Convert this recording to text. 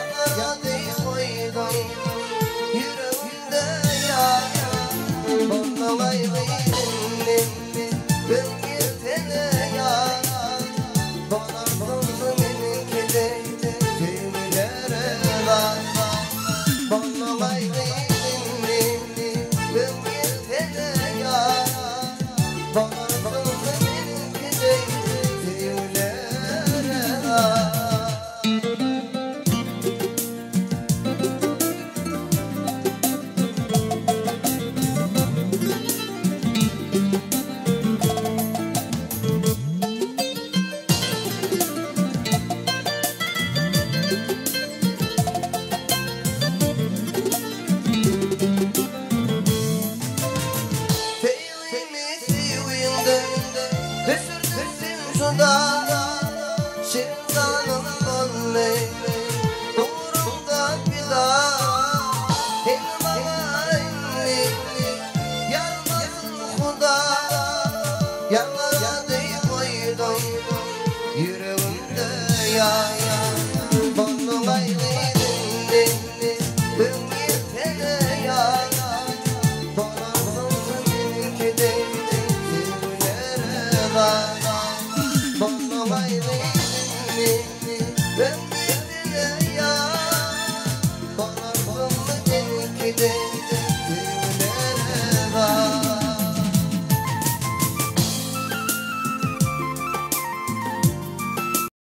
Yanlara değil koydum yüreğimde ya. Bana ayrıldın ben yetene ya. Bana kıldı benimki de düğümlere var. Bana ayrıldın ben yetene ya. Bana kıldı benimki de düğümlere var. Şırdanım bolle Doğrumda bir daha Elmama elli Yarmasın Huda Yanlara değil koydum yüreğimde ya. Bana ayrıldın ben yetene ya. Bana kıldı benimki de düğümlere var. Bana ayrıldın ben bir dile ya. Bana kıldı benimki de